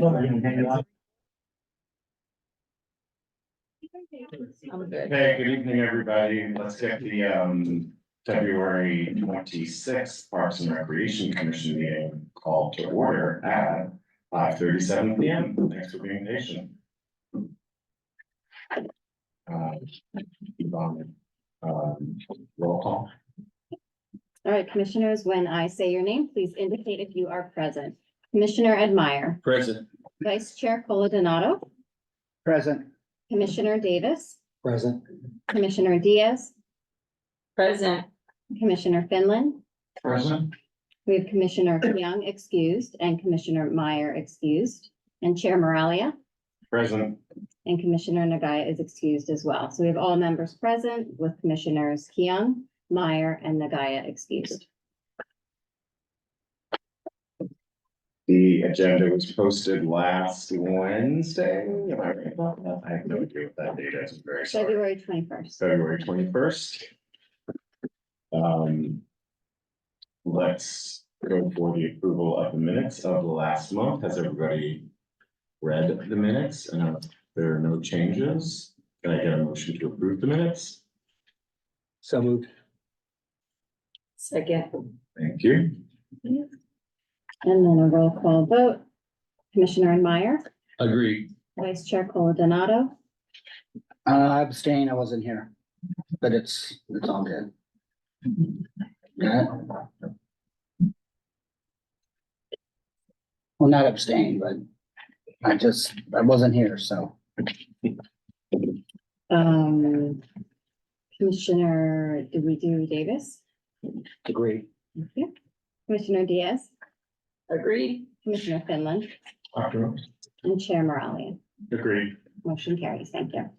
I'm good. Hey, good evening, everybody. Let's get the February 26th Parks and Recreation Commission meeting called to order at 5:37 PM. Thanks for being patient. Yvonne, roll call. All right, commissioners, when I say your name, please indicate if you are present. Commissioner Admire, Present. Vice Chair Coladonato, Present. Commissioner Davis, Present. Commissioner Diaz, Present. Commissioner Finland. Present. We have Commissioner Young excused and Commissioner Meyer excused, and Chair Moralia Present. and Commissioner Nagaya is excused as well. So we have all members present with Commissioners Young, Meyer, and Nagaya excused. The agenda was posted last Wednesday. Am I right about that? I have no idea what that date is. I'm very sorry. February 21st. February 21st. Let's go for the approval of the minutes of the last month. Has everybody read the minutes? And if there are no changes, can I get a motion to approve the minutes? So moved. Second. Thank you. And then a roll call vote. Commissioner Meyer, Agreed. Vice Chair Coladonato, I abstain, I wasn't here, but it's all good. Yeah. Well, not abstain, but I wasn't here, so. Commissioner, did we do Davis? Agree. Thank you. Commissioner Diaz, Agreed. Commissioner Finland, and Chair Moralia. Agreed. Motion carries. Thank you.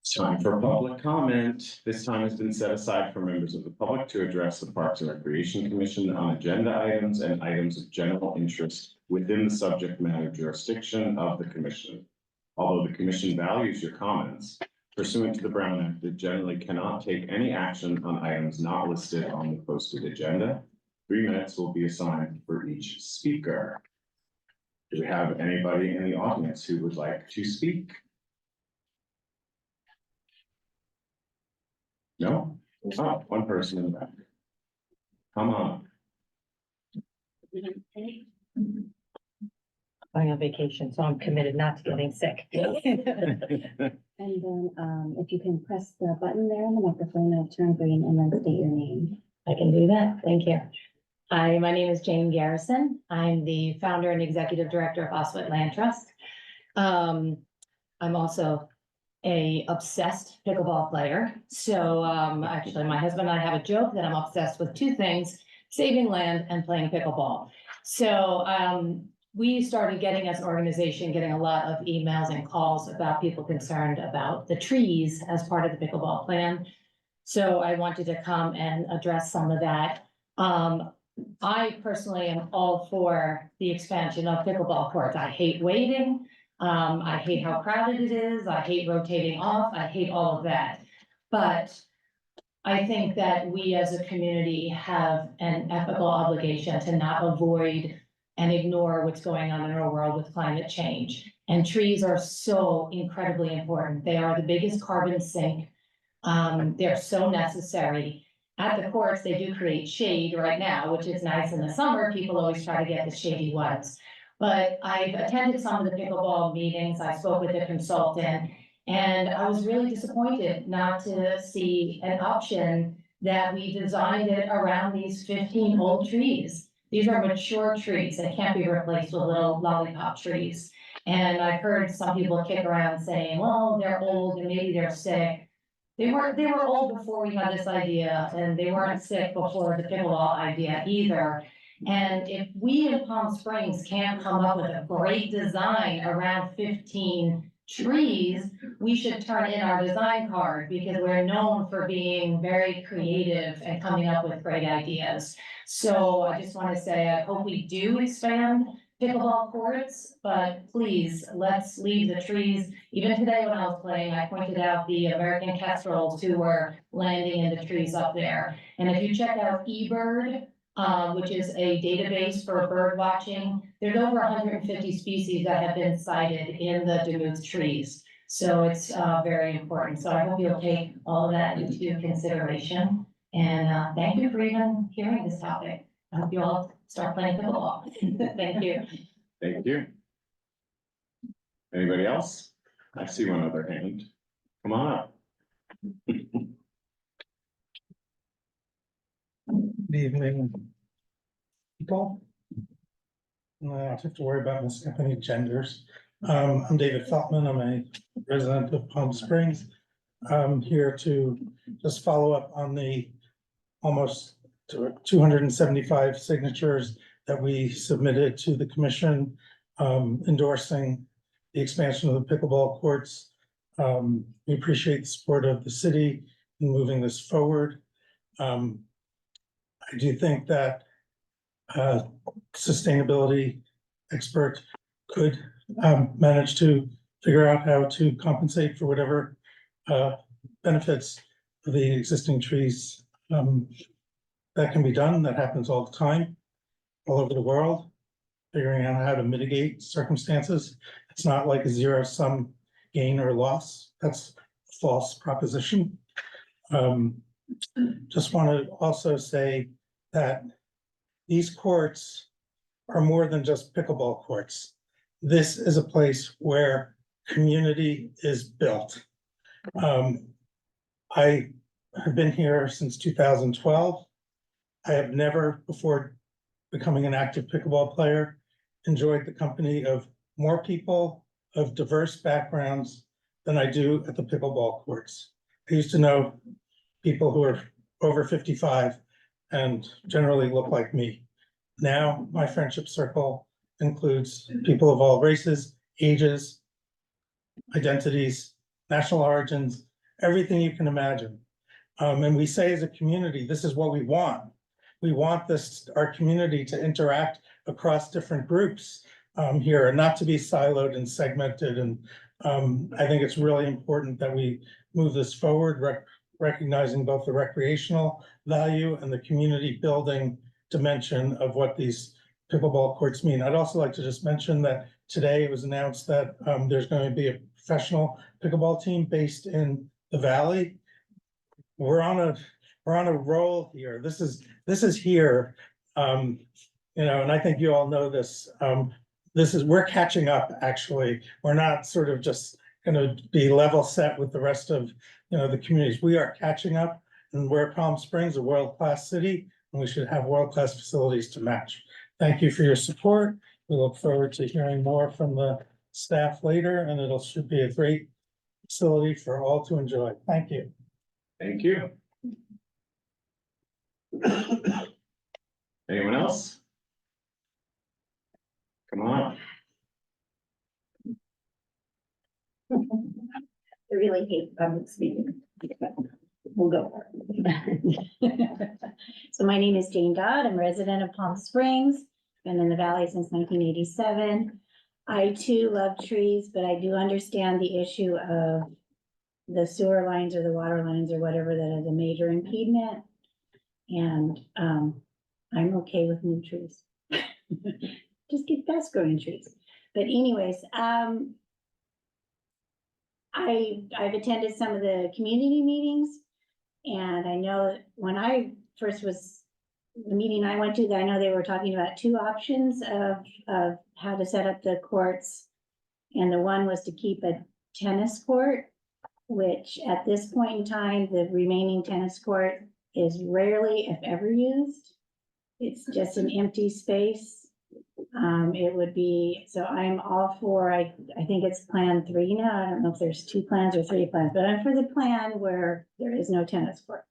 It's time for public comment. This time has been set aside for members of the public to address the Parks and Recreation Commission on agenda items and items of general interest within the subject matter jurisdiction of the commission. Although the commission values your comments, pursuant to the Brown Act, it generally cannot take any action on items not listed on the posted agenda. 3 minutes will be assigned for each speaker. Do we have anybody in the audience who would like to speak? No? Oh, one person in the back. Come on. Going on vacation, so I'm committed not to getting sick. And then, if you can press the button there on the microphone, it'll turn green and then state your name. I can do that. Thank you. Hi, my name is Jane Garrison. I'm the founder and executive director of Oswald Land Trust. I'm also a obsessed pickleball player. So actually, my husband and I have a joke that I'm obsessed with 2 things: saving land and playing pickleball. So we started getting, as an organization, getting a lot of emails and calls about people concerned about the trees as part of the pickleball plan. So I wanted to come and address some of that. I personally am all for the expansion of pickleball courts. I hate waiting. I hate how crowded it is. I hate rotating off. I hate all of that. But I think that we as a community have an ethical obligation to not avoid and ignore what's going on in our world with climate change. And trees are so incredibly important. They are the biggest carbon sink. They're so necessary. At the courts, they do create shade right now, which is nice in the summer. People always try to get the shady ones. But I've attended some of the pickleball meetings. I spoke with a consultant, and I was really disappointed not to see an option that we designed it around these 15 old trees. These are mature trees that can't be replaced with little lollipop trees. And I've heard some people kick around saying, well, they're old and maybe they're sick. They were old before we had this idea, and they weren't sick before the pickleball idea either. And if we in Palm Springs can't come up with a great design around 15 trees, we should turn in our design card, because we're known for being very creative and coming up with great ideas. So I just want to say, I hope we do expand pickleball courts, but please, let's leave the trees. Even today when I was playing, I pointed out the American kestrels who were landing in the trees up there. And if you check out eBird, which is a database for bird watching. There's over 150 species that have been cited in the Duluth trees. So it's very important. So I hope you'll take all of that into consideration. And thank you for even hearing this topic. I hope you all start playing pickleball. Thank you. Thank you. Anybody else? I see one other hand. Come on up. Good evening. People. I don't have to worry about missing up any genders. I'm David Feltman. I'm a resident of Palm Springs. I'm here to just follow up on the almost 275 signatures that we submitted to the commission endorsing the expansion of the pickleball courts. We appreciate the support of the city in moving this forward. I do think that sustainability expert could manage to figure out how to compensate for whatever benefits of the existing trees. That can be done. That happens all the time, all over the world, figuring out how to mitigate circumstances. It's not like a zero-sum gain or loss. That's a false proposition. Just want to also say that these courts are more than just pickleball courts. This is a place where community is built. I have been here since 2012. I have never, before becoming an active pickleball player, enjoyed the company of more people of diverse backgrounds than I do at the pickleball courts. I used to know people who are over 55 and generally look like me. Now, my friendship circle includes people of all races, ages, identities, national origins, everything you can imagine. And we say as a community, this is what we want. We want this, our community to interact across different groups here and not to be siloed and segmented. And I think it's really important that we move this forward, recognizing both the recreational value and the community building dimension of what these pickleball courts mean. I'd also like to just mention that today it was announced that there's going to be a professional pickleball team based in the Valley. We're on a roll here. This is here. You know, and I think you all know this. We're catching up, actually. We're not sort of just gonna be level set with the rest of, the communities. We are catching up, and we're Palm Springs, a world-class city, and we should have world-class facilities to match. Thank you for your support. We look forward to hearing more from the staff later, and should be a great facility for all to enjoy. Thank you. Thank you. Anyone else? Come on. I really hate public speaking. We'll go. So my name is Jane Dodd. I'm a resident of Palm Springs. Been in the Valley since 1987. I too love trees, but I do understand the issue of the sewer lines or the water lines or whatever that is a major impediment. And I'm okay with new trees. Just get fast growing trees. But anyways, I've attended some of the community meetings, and I know that when I first was, the meeting I went to, I know they were talking about two options of how to set up the courts. And the one was to keep a tennis court, which at this point in time, the remaining tennis court is rarely, if ever, used. It's just an empty space. It would be, so I'm all for, I think it's plan 3 now. I don't know if there's 2 plans or 3 plans, but I'm for the plan where there is no tennis court.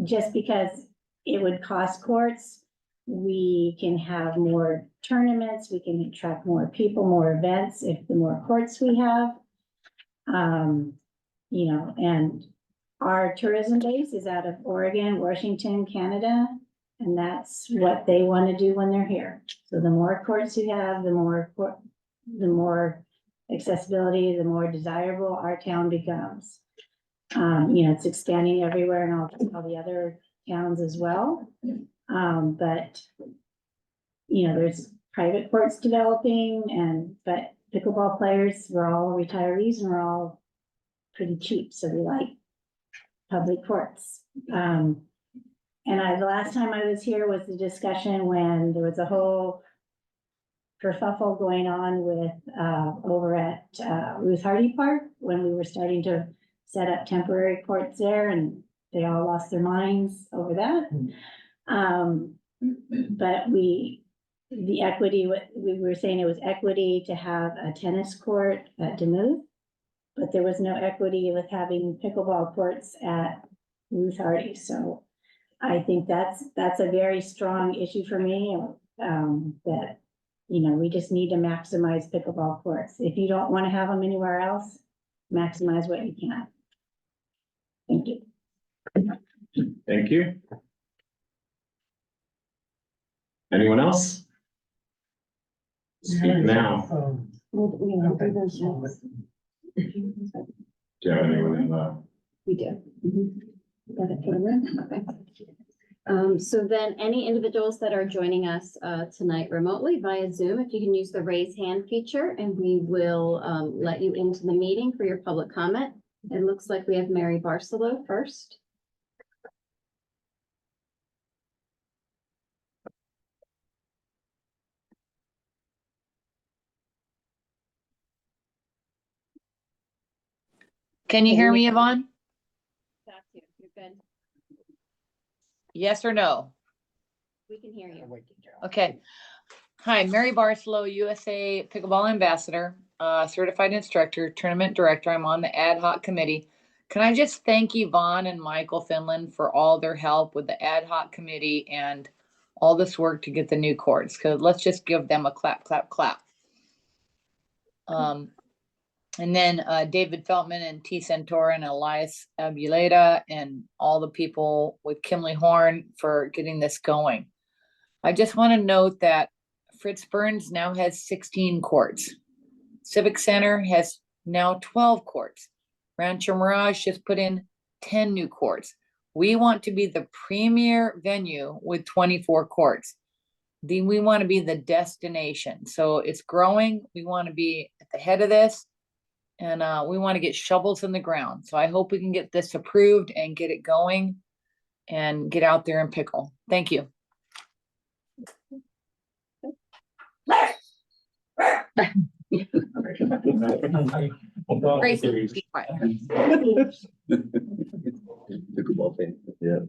Just because it would cost courts, we can have more tournaments, we can attract more people, more events if the more courts we have. And our tourism base is out of Oregon, Washington, Canada. And that's what they want to do when they're here. So the more courts you have, the more accessibility, the more desirable our town becomes. It's expanding everywhere, and all the other towns as well. But, you know, there's private courts developing but pickleball players, we're all retirees and we're all pretty cheap, so we like public courts. The last time I was here was the discussion when there was a whole kerfuffle going on with, over at, Ruth Hardy Park, when we were starting to set up temporary courts there, and they all lost their minds over that. But the equity, we were saying it was equity to have a tennis court at Demuth, but there was no equity with having pickleball courts at Ruth Hardy. So I think that's a very strong issue for me, that, you know, we just need to maximize pickleball courts. If you don't want to have them anywhere else, maximize what you can. Thank you. Thank you. Anyone else? Speak now. Do you have anyone in the? We do. Got it for the room? Okay. So then any individuals that are joining us tonight remotely via Zoom, if you can use the raise hand feature, and we will let you into the meeting for your public comment. It looks like we have Mary Barcelo first. Can you hear me, Yvonne? That's you. You're good. Yes or no? We can hear you. Okay. Hi, Mary Barcelo, USA Pickleball Ambassador, certified instructor, tournament director. I'm on the ad hoc committee. Can I just thank Yvonne and Michael Finland for all their help with the ad hoc committee and all this work to get the new courts? Because let's just give them a clap, clap, clap. And then David Feltman and T. Santora and Elias Abuleta and all the people with Kimley Horn for getting this going. I just want to note that Fritz Burns now has 16 courts. Civic Center has now 12 courts. Rancho Mirage just put in 10 new courts. We want to be the premier venue with 24 courts. We want to be the destination. So it's growing. We want to be at the head of this. And we want to get shovels in the ground. So I hope we can get this approved and get it going and get out there and pickle. Thank you. Gracie, be quiet. Pickleball thing, yeah.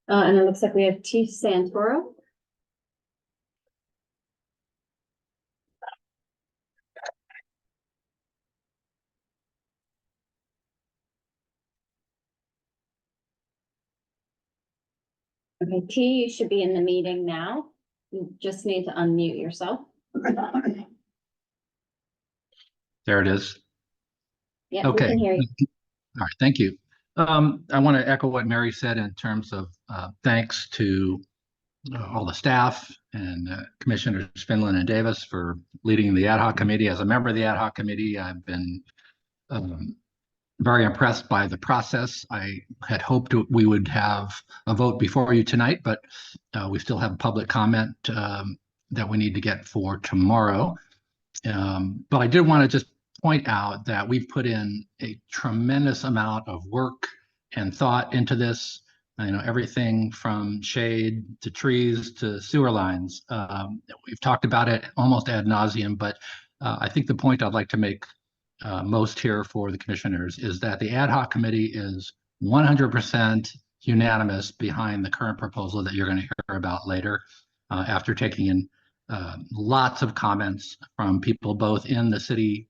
And it looks like we have T. Santoro. Okay, T, you should be in the meeting now. You just need to unmute yourself. There it is. Yeah, we Okay. can hear you. All right, thank you. I want to echo what Mary said in terms of thanks to all the staff and Commissioners Finland and Davis for leading the ad hoc committee. As a member of the ad hoc committee, I've been very impressed by the process. I had hoped we would have a vote before you tonight, but we still have public comment that we need to get for tomorrow. But I did want to just point out that we've put in a tremendous amount of work and thought into this. You know, everything from shade to trees to sewer lines. We've talked about it almost ad nauseum, but I think the point I'd like to make most here for the commissioners is that the ad hoc committee is 100% unanimous behind the current proposal that you're going to hear about later, after taking in lots of comments from people both in the city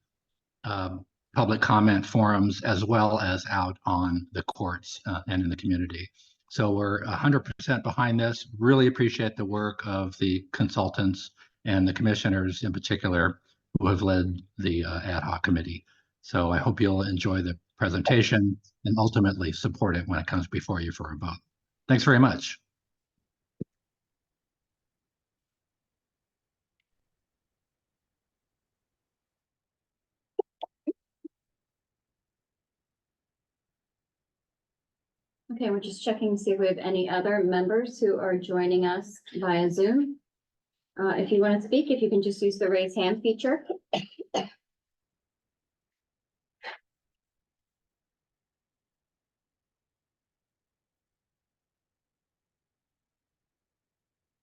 public comment forums as well as out on the courts and in the community. So we're 100% behind this. Really appreciate the work of the consultants and the commissioners in particular who have led the ad hoc committee. So I hope you'll enjoy the presentation and ultimately support it when it comes before you for a vote. Thanks very much. Okay, we're just checking to see if we have any other members who are joining us via Zoom. If you want to speak, if you can just use the raise hand feature.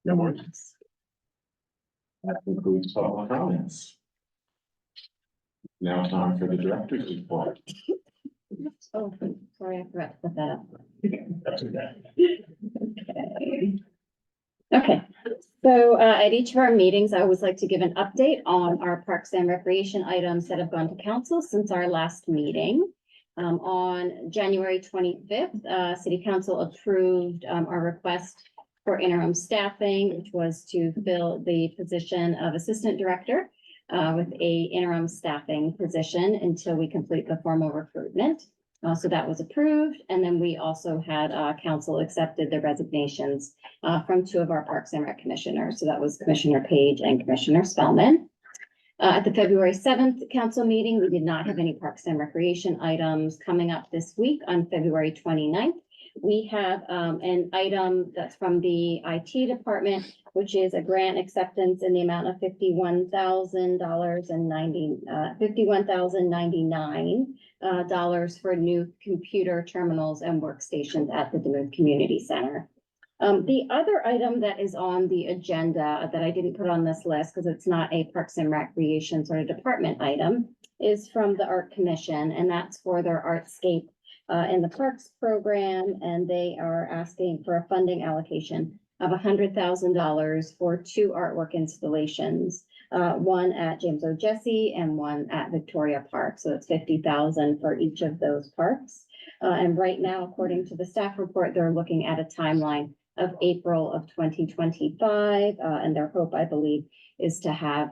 No more. That concludes public comments. Now time for the director's report. Oh, sorry, I forgot to put that up. That's okay. Okay, so at each of our meetings, I always like to give an update on our parks and recreation items that have gone to council since our last meeting. On January 25th, City Council approved our request for interim staffing, which was to fill the position of Assistant Director with a interim staffing position until we complete the formal recruitment. So that was approved. And then we also had council accepted the resignations from two of our Parks and Rec commissioners. So that was Commissioner Page and Commissioner Spellman. At the February 7th council meeting, we did not have any Parks and Recreation items. Coming up this week on February 29th. We have an item that's from the IT department, which is a grant acceptance in the amount of $51,099 for new computer terminals and workstations at the Duluth Community Center. The other item that is on the agenda that I didn't put on this list because it's not a Parks and Recreation sort of department item is from the Art Commission, and that's for their Artscape in the Parks program, and they are asking for a funding allocation of $100,000 for two artwork installations, one at James O. Jesse and one at Victoria Park. So it's $50,000 for each of those parks. And right now, according to the staff report, they're looking at a timeline of April of 2025, and their hope, I believe, is to have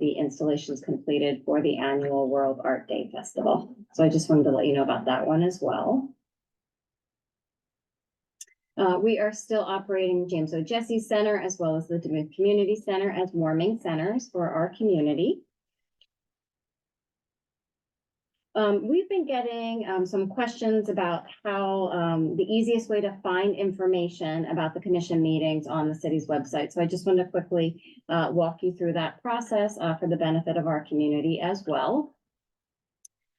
the installations completed for the annual World Art Day Festival. So I just wanted to let you know about that one as well. We are still operating James O. Jesse Center as well as the Duluth Community Center as warming centers for our community. We've been getting some questions about how the easiest way to find information about the commission meetings on the city's website. So I just want to quickly walk you through that process for the benefit of our community as well.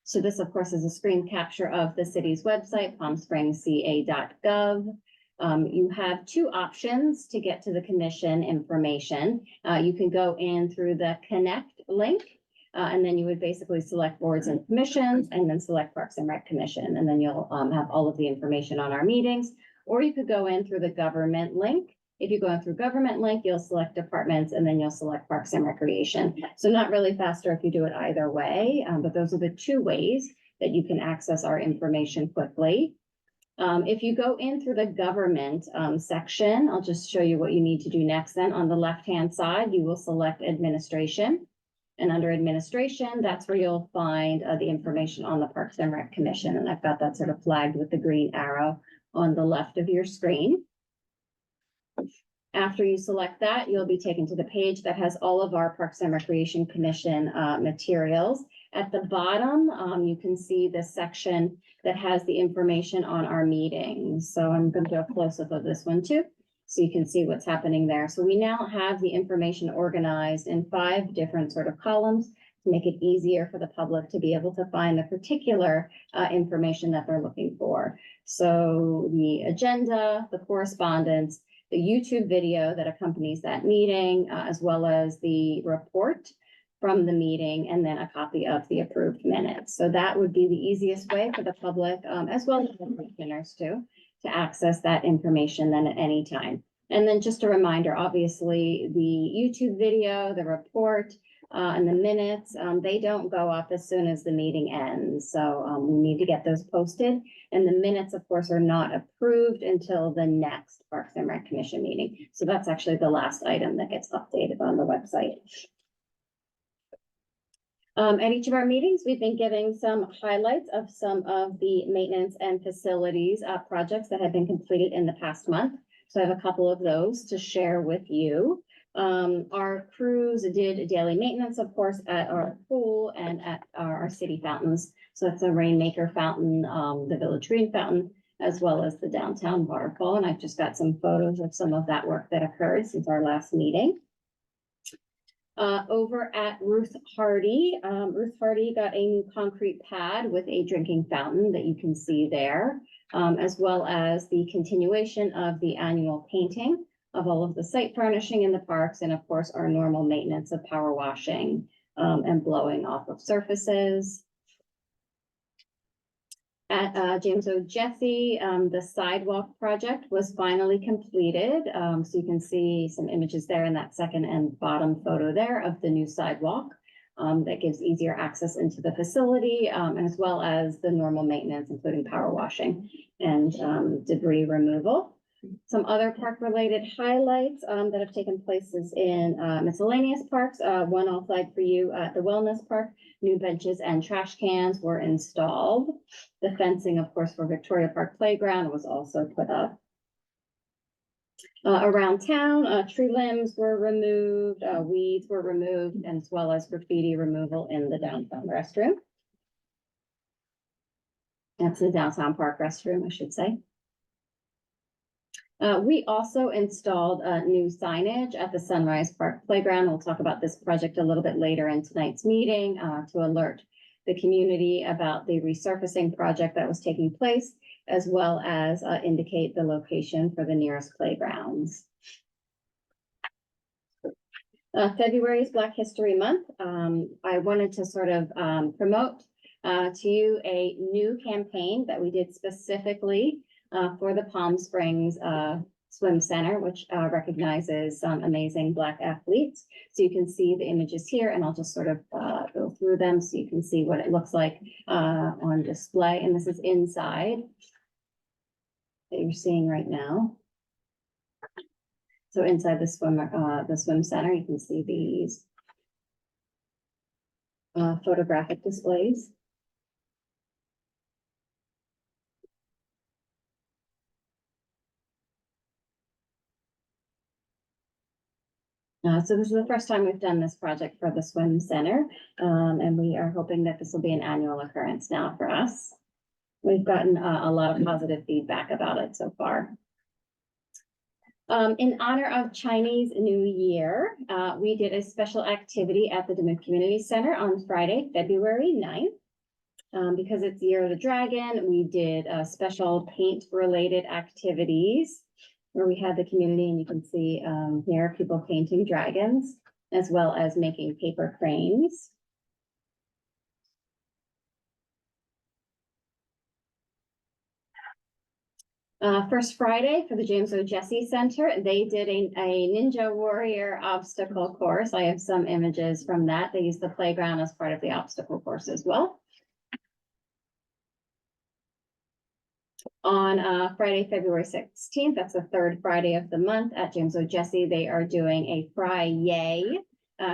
So this, of course, is a screen capture of the city's website, palmspringsca.gov. You have two options to get to the commission information. You can go in through the Connect link. And then you would basically select boards and commissions and then select Parks and Rec Commission. And then you'll have all of the information on our meetings. Or you could go in through the government link. If you go in through government link, you'll select departments and then you'll select Parks and Recreation. So not really faster if you do it either way, but those are the two ways that you can access our information quickly. If you go in through the government section, I'll just show you what you need to do next. Then on the left-hand side, you will select administration. And under administration, that's where you'll find the information on the Parks and Rec Commission. And I've got that sort of flagged with the green arrow on the left of your screen. After you select that, you'll be taken to the page that has all of our Parks and Recreation Commission materials. At the bottom, you can see the section that has the information on our meetings. So I'm going to do a close-up of this one too, so you can see what's happening there. So we now have the information organized in 5 different sort of columns to make it easier for the public to be able to find the particular information that they're looking for. So the agenda, the correspondence, the YouTube video that accompanies that meeting, as well as the report from the meeting, and then a copy of the approved minutes. So that would be the easiest way for the public, as well as the commissioners too, to access that information then at any time. And then just a reminder, obviously, the YouTube video, the report, and the minutes, they don't go up as soon as the meeting ends. So we need to get those posted. And the minutes, of course, are not approved until the next Parks and Rec Commission meeting. So that's actually the last item that gets updated on the website. At each of our meetings, we've been giving some highlights of some of the maintenance and facilities projects that have been completed in the past month. So I have a couple of those to share with you. Our crews did daily maintenance, of course, at our pool and at our city fountains. So it's a Rainmaker fountain, the Village Green fountain, as well as the downtown waterfall. And I've just got some photos of some of that work that occurred since our last meeting. Over at Ruth Hardy got a new concrete pad with a drinking fountain that you can see there, as well as the continuation of the annual painting of all of the site furnishing in the parks, and of course, our normal maintenance of power washing and blowing off of surfaces. At James O. Jesse, the sidewalk project was finally completed. So you can see some images there in that second and bottom photo there of the new sidewalk that gives easier access into the facility, as well as the normal maintenance, including power washing and debris removal. Some other park-related highlights that have taken place is in miscellaneous parks. One I'll flag for you at the Wellness Park. New benches and trash cans were installed. The fencing, of course, for Victoria Park Playground was also put up. Around town, tree limbs were removed, weeds were removed, as well as graffiti removal in the downtown restroom. That's the downtown park restroom, I should say. We also installed new signage at the Sunrise Park Playground. We'll talk about this project a little bit later in tonight's meeting to alert the community about the resurfacing project that was taking place, as well as indicate the location for the nearest playgrounds. February is Black History Month. I wanted to sort of promote to you a new campaign that we did specifically for the Palm Springs Swim Center, which recognizes some amazing Black athletes. So you can see the images here, and I'll just sort of go through them so you can see what it looks like on display. And this is inside that you're seeing right now. So inside the swim center, you can see these photographic displays. So this is the first time we've done this project for the swim center, and we are hoping that this will be an annual occurrence now for us. We've gotten a lot of positive feedback about it so far. In honor of Chinese New Year, we did a special activity at the Duluth Community Center on Friday, February 9th. Because it's Year of the Dragon, we did special paint-related activities where we had the community, and you can see here people painting dragons, as well as making paper cranes. First Friday for the James O. Jesse Center, they did a Ninja Warrior obstacle course. I have some images from that. They used the playground as part of the obstacle course as well. On Friday, February 16th, that's the third Friday of the month at James O. Jesse, they are doing a Fry Yay,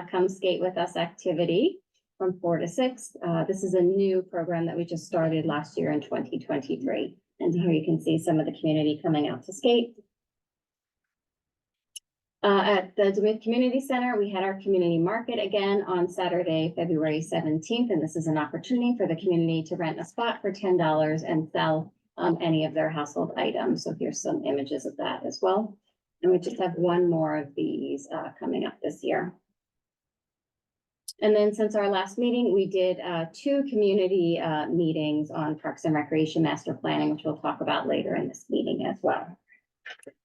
Come Skate With Us activity from 4 to 6. This is a new program that we just started last year in 2023. And here you can see some of the community coming out to skate. At the Duluth Community Center, we had our community market again on Saturday, February 17th. And this is an opportunity for the community to rent a spot for $10 and sell any of their household items. So here's some images of that as well. And we just have one more of these coming up this year. And then since our last meeting, we did 2 community meetings on Parks and Recreation Master Planning, which we'll talk about later in this meeting as well.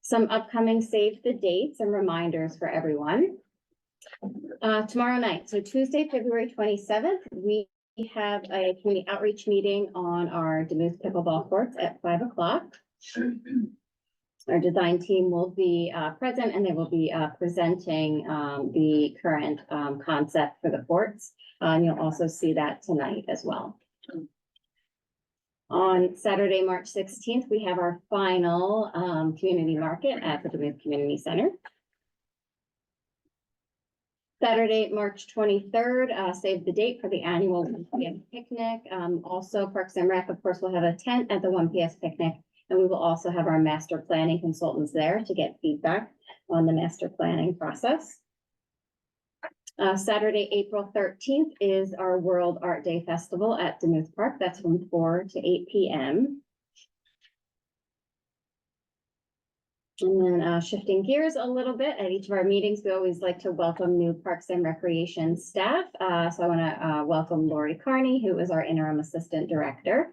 Some upcoming save the dates and reminders for everyone. Tomorrow night, so Tuesday, February 27th, we have a community outreach meeting on our Duluth pickleball courts at 5 o'clock. Our design team will be present, and they will be presenting the current concept for the courts. And you'll also see that tonight as well. On Saturday, March 16th, we have our final community market at the Duluth Community Center. Saturday, March 23rd, save the date for the annual 1 p.m. picnic. Also, Parks and Rec, of course, will have a tent at the 1 p.m. picnic, and we will also have our master planning consultants there to get feedback on the master planning process. Saturday, April 13th is our World Art Day Festival at Duluth Park. That's from 4 to 8 p.m. And then shifting gears a little bit, at each of our meetings, we always like to welcome new Parks and Recreation staff. So I want to welcome Lori Carney, who is our interim assistant director,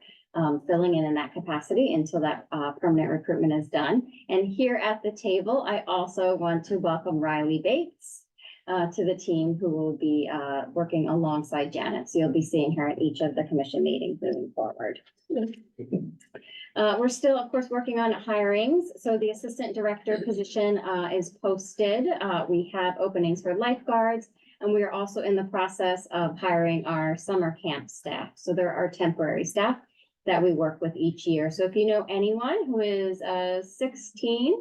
filling in that capacity until that permanent recruitment is done. And here at the table, I also want to welcome Riley Bates to the team, who will be working alongside Janet. So you'll be seeing her at each of the commission meetings moving forward. We're still, of course, working on hirings. So the assistant director position is posted. We have openings for lifeguards, and we are also in the process of hiring our summer camp staff. So there are temporary staff that we work with each year. So if you know anyone who is 16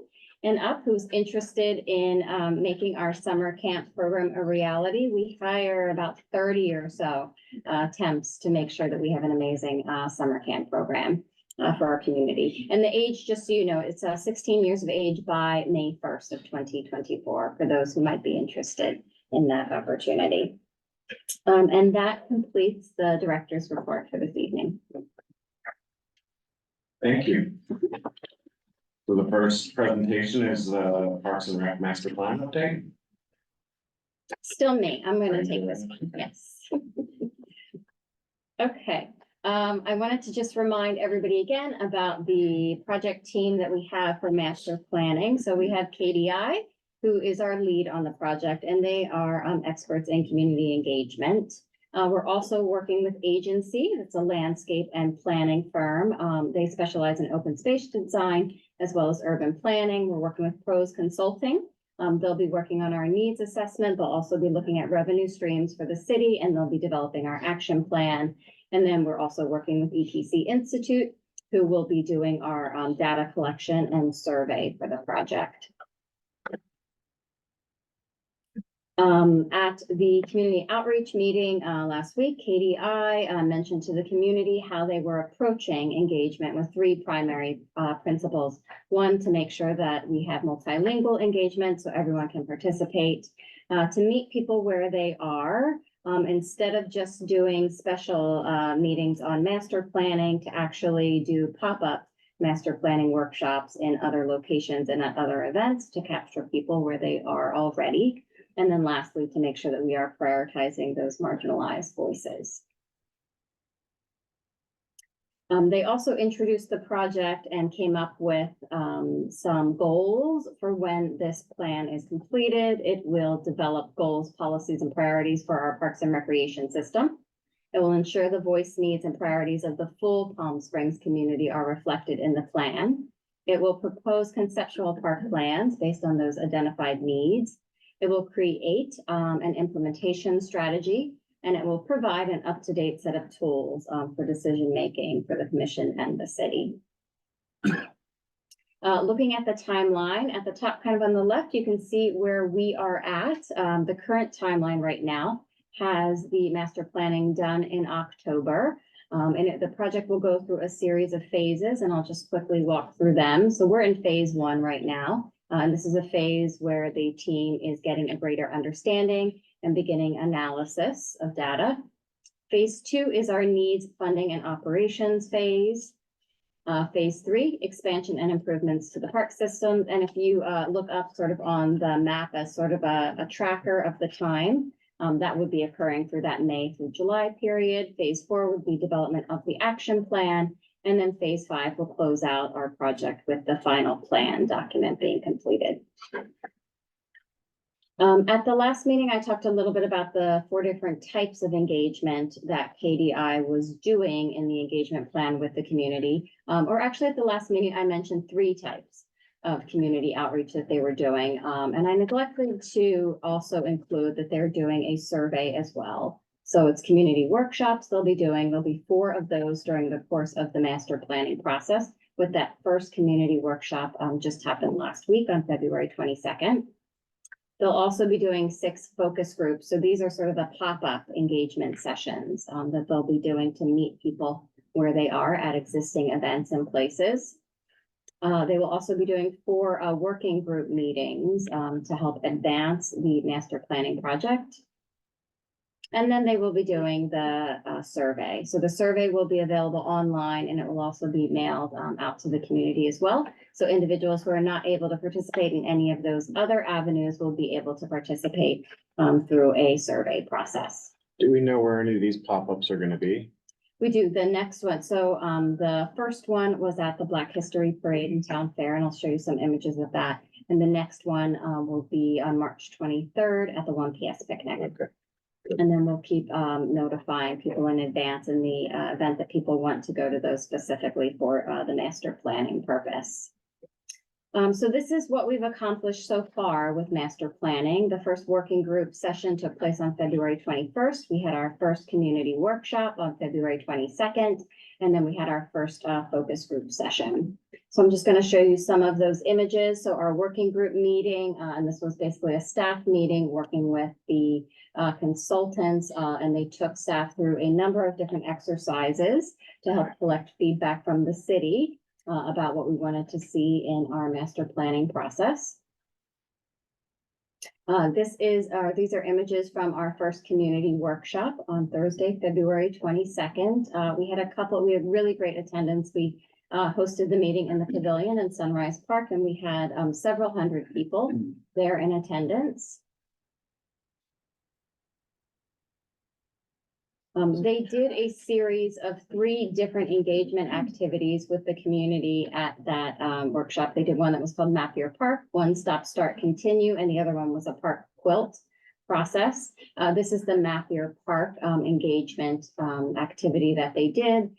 and up who's interested in making our summer camp program a reality, we hire about 30 or so temps to make sure that we have an amazing summer camp program for our community. And the age, just so you know, it's 16 years of age by May 1st of 2024, for those who might be interested in that opportunity. And that completes the director's report for this evening. Thank you. So the first presentation is the Parks and Rec Master Plan update. Still me, I'm gonna take this one, yes. Okay, I wanted to just remind everybody again about the project team that we have for master planning. So we have KDI, who is our lead on the project, and they are experts in community engagement. We're also working with Agency, it's a landscape and planning firm. They specialize in open space design as well as urban planning. We're working with Pros Consulting. They'll be working on our needs assessment. They'll also be looking at revenue streams for the city, and they'll be developing our action plan. And then we're also working with ETC Institute, who will be doing our data collection and survey for the project. At the community outreach meeting last week, KDI mentioned to the community how they were approaching engagement with three primary principles. One, to make sure that we have multilingual engagement so everyone can participate, to meet people where they are, instead of just doing special meetings on master planning, to actually do pop-up master planning workshops in other locations and at other events to capture people where they are already. And then lastly, to make sure that we are prioritizing those marginalized voices. They also introduced the project and came up with some goals for when this plan is completed. It will develop goals, policies, and priorities for our Parks and Recreation system. It will ensure the voice, needs, and priorities of the full Palm Springs community are reflected in the plan. It will propose conceptual park plans based on those identified needs. It will create an implementation strategy, and it will provide an up-to-date set of tools for decision-making for the commission and the city. Looking at the timeline, at the top kind of on the left, you can see where we are at. The current timeline right now has the master planning done in October. The project will go through a series of phases, and I'll just quickly walk through them. So we're in phase 1 right now. And this is a phase where the team is getting a greater understanding and beginning analysis of data. Phase 2 is our needs, funding, and operations phase. Phase 3, expansion and improvements to the park system. And if you look up sort of on the map as sort of a tracker of the time, that would be occurring through that May through July period. Phase 4 would be development of the action plan. And then phase 5 will close out our project with the final plan document being completed. At the last meeting, I talked a little bit about the 4 different types of engagement that KDI was doing in the engagement plan with the community. Or actually at the last meeting, I mentioned 3 types of community outreach that they were doing. And I neglected to also include that they're doing a survey as well. So it's community workshops they'll be doing. There'll be 4 of those during the course of the master planning process, with that first community workshop just happened last week on February 22nd. They'll also be doing 6 focus groups. So these are sort of the pop-up engagement sessions that they'll be doing to meet people where they are at existing events and places. They will also be doing 4 working group meetings to help advance the master planning project. And then they will be doing the survey. So the survey will be available online and it will also be mailed out to the community as well. So individuals who are not able to participate in any of those other avenues will be able to participate through a survey process. Do we know where any of these pop-ups are gonna be? We do the next one. So the first one was at the Black History Parade in Town Fair, and I'll show you some images of that. And the next one will be on March 23rd at the 1 PS picnic. Okay. And then we'll keep notifying people in advance in the event that people want to go to those specifically for the master planning purpose. So this is what we've accomplished so far with master planning. The first working group session took place on February 21st. We had our first community workshop on February 22nd, and then we had our first focus group session. So I'm just going to show you some of those images. So our working group meeting, and this was basically a staff meeting working with the consultants, and they took staff through a number of different exercises to help collect feedback from the city about what we wanted to see in our master planning process. These are images from our first community workshop on Thursday, February 22nd. We had really great attendance. We hosted the meeting in the pavilion in Sunrise Park, and we had several hundred people there in attendance. They did a series of 3 different engagement activities with the community at that workshop. They did one that was called Map Your Park, one Stop, Start, Continue, and the other one was a park quilt process. This is the Map Your Park engagement activity that they did.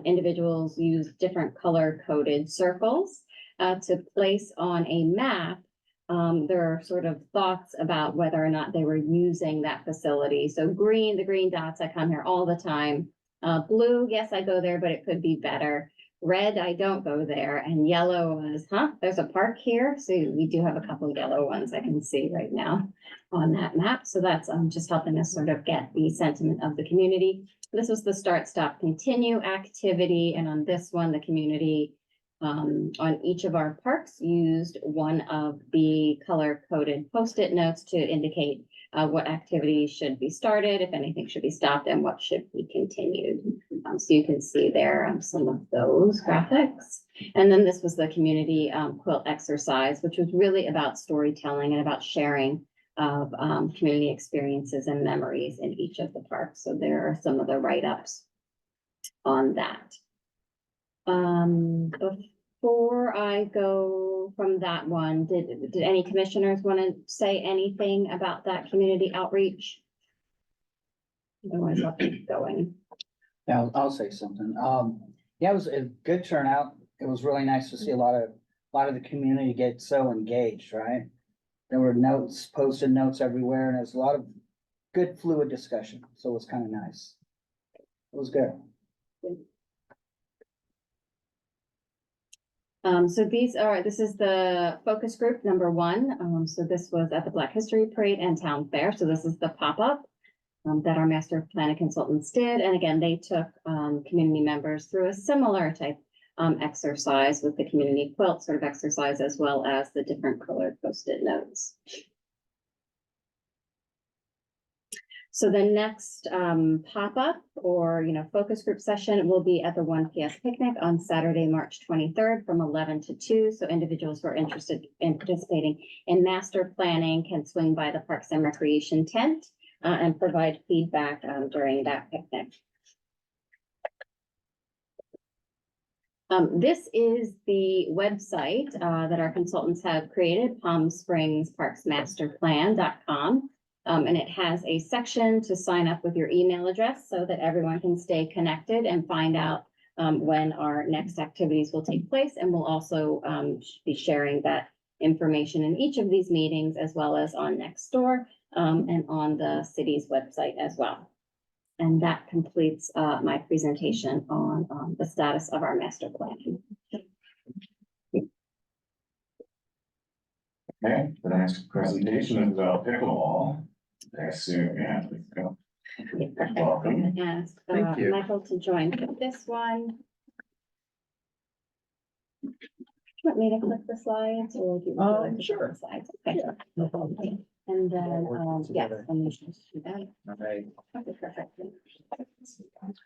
Individuals used different color-coded circles to place on a map their sort of thoughts about whether or not they were using that facility. So green, the green dots, I come here all the time. Blue, yes, I go there, but it could be better. Red, I don't go there. And yellow was, there's a park here. So we do have a couple of yellow ones I can see right now on that map. So that's just helping us sort of get the sentiment of the community. This was the Start, Stop, Continue activity. And on this one, the community on each of our parks used one of the color-coded Post-it notes to indicate what activities should be started, if anything should be stopped, and what should be continued. So you can see there some of those graphics. And then this was the community quilt exercise, which was really about storytelling and about sharing of community experiences and memories in each of the parks. So there are some of the write-ups on that. Before I go from that one, did any commissioners want to say anything about that community outreach? Otherwise, I'll keep going. Yeah, I'll say something. Yeah, it was a good turnout. It was really nice to see a lot of the community get so engaged, right? There were notes, posted notes everywhere, and there's a lot of good fluid discussion. So it was kind of nice. It was good. So this is the focus group number 1. So this was at the Black History Parade and Town Fair. So this is the pop-up that our master planning consultants did. And again, they took community members through a similar type exercise with the community quilt sort of exercise, as well as the different colored Post-it notes. So the next pop-up or, focus group session will be at the 1 PS picnic on Saturday, March 23rd from 11 to 2. So individuals who are interested in participating in master planning can swing by the Parks and Recreation tent and provide feedback during that picnic. This is the website that our consultants have created, PalmSpringsParksMasterPlan.com. And it has a section to sign up with your email address so that everyone can stay connected and find out when our next activities will take place. And we'll also be sharing that information in each of these meetings, as well as on Nextdoor and on the city's website as well. And that completes my presentation on the status of our master plan. Okay, the next presentation is about pickleball. I assume, yeah, let's go. Welcome. I'm gonna ask Thank you. Michael to join for this one. Do you want me to click the slides or do you? would you like to Sure. click the slides? Okay. No problem. And then, Working yeah, together. and we should do that. All right, Okay, perfect.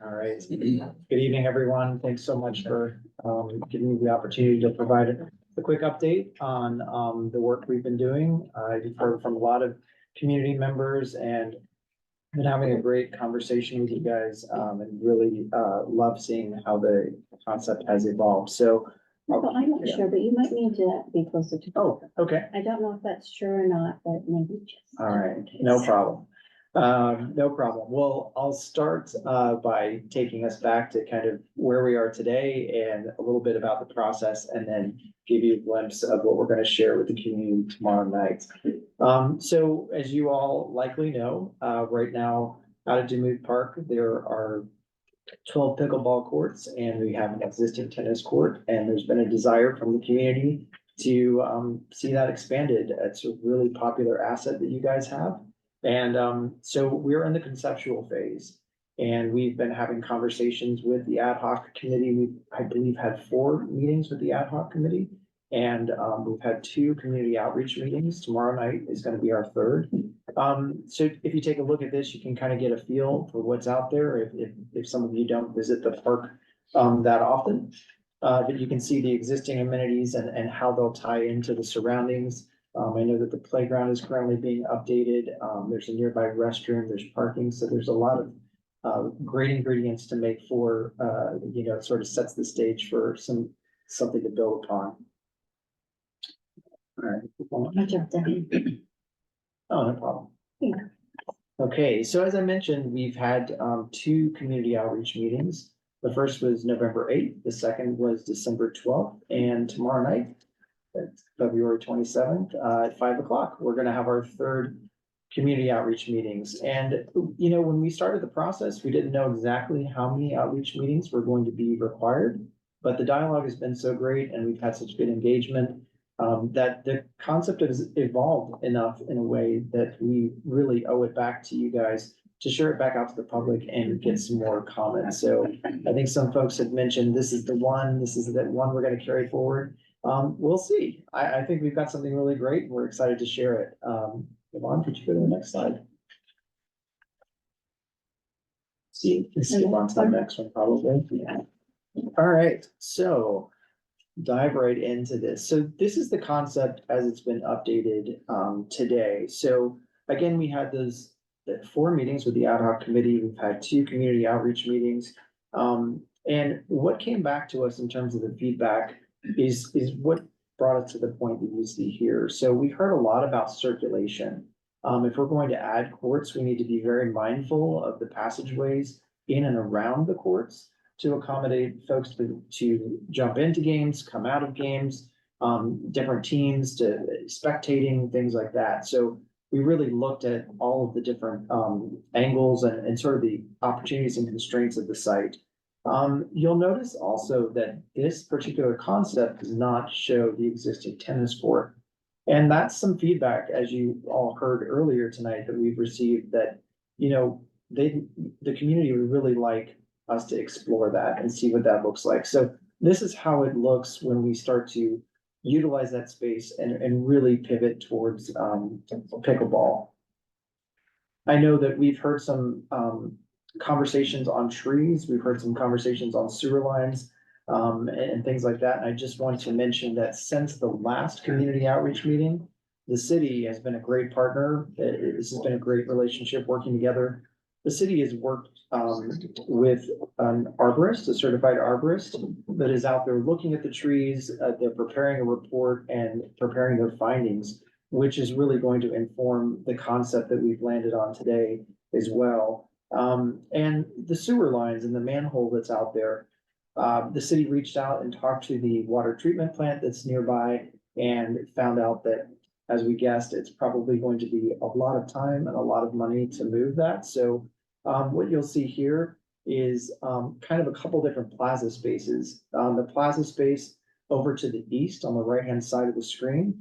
all right. Good evening, everyone. Thanks so much for giving me the opportunity to provide a quick update on the work we've been doing. I've heard from a lot of community members and been having a great conversation with you guys and really love seeing how the concept has evolved. So, Well, I'm not Yeah. sure, but you might need to be closer to. oh, okay. I don't know if that's true or not, but maybe just. All right, no problem. No problem. Well, I'll start by taking us back to kind of where we are today and a little bit about the process, and then give you a glimpse of what we're going to share with the community tomorrow night. So as you all likely know, right now out at Demuth Park, there are 12 pickleball courts, and we have an existing tennis court, and there's been a desire from the community to see that expanded. It's a really popular asset that you guys have. And so we're in the conceptual phase, and we've been having conversations with the ad hoc committee. We've, I believe, had 4 meetings with the ad hoc committee. And we've had 2 community outreach meetings. Tomorrow night is going to be our 3rd. So if you take a look at this, you can kind of get a feel for what's out there if some of you don't visit the park that often. But you can see the existing amenities and how they'll tie into the surroundings. I know that the playground is currently being updated. There's a nearby restroom, there's parking, so there's a lot of great ingredients to make for, it sort of sets the stage for something to build upon. All right. I jumped down. Oh, no problem. Yeah. Okay, so as I mentioned, we've had 2 community outreach meetings. The first was November 8th, the second was December 12th, and tomorrow night, that's February 27th, at 5 o'clock, we're gonna have our 3rd community outreach meetings. And, when we started the process, we didn't know exactly how many outreach meetings were going to be required, but the dialogue has been so great and we've had such good engagement that the concept has evolved enough in a way that we really owe it back to you guys to share it back out to the public and get some more comments. So I think some folks have mentioned this is the one we're going to carry forward. We'll see. I think we've got something really great and we're excited to share it. Yvonne, could you go to the next slide? See, let's skip on to the next one probably. Yeah. All right, so dive right into this. So this is the concept as it's been updated today. So again, we had those 4 meetings with the ad hoc committee. We've had 2 community outreach meetings. And what came back to us in terms of the feedback is what brought us to the point that you see here. So we heard a lot about circulation. If we're going to add courts, we need to be very mindful of the passageways in and around the courts to accommodate folks to jump into games, come out of games, different teams to spectating, things like that. So we really looked at all of the different angles and sort of the opportunities and constraints of the site. You'll notice also that this particular concept does not show the existing tennis court. And that's some feedback, as you all heard earlier tonight, that we've received that, the community would really like us to explore that and see what that looks like. So this is how it looks when we start to utilize that space and really pivot towards pickleball. I know that we've heard some conversations on trees, we've heard some conversations on sewer lines and things like that. And I just want to mention that since the last community outreach meeting, the city has been a great partner. This has been a great relationship working together. The city has worked with an arborist, a certified arborist that is out there looking at the trees. They're preparing a report and preparing their findings, which is really going to inform the concept that we've landed on today as well. And the sewer lines and the manhole that's out there, the city reached out and talked to the water treatment plant that's nearby and found out that, as we guessed, it's probably going to be a lot of time and a lot of money to move that. So what you'll see here is kind of a couple different plaza spaces. The plaza space over to the east on the right-hand side of the screen,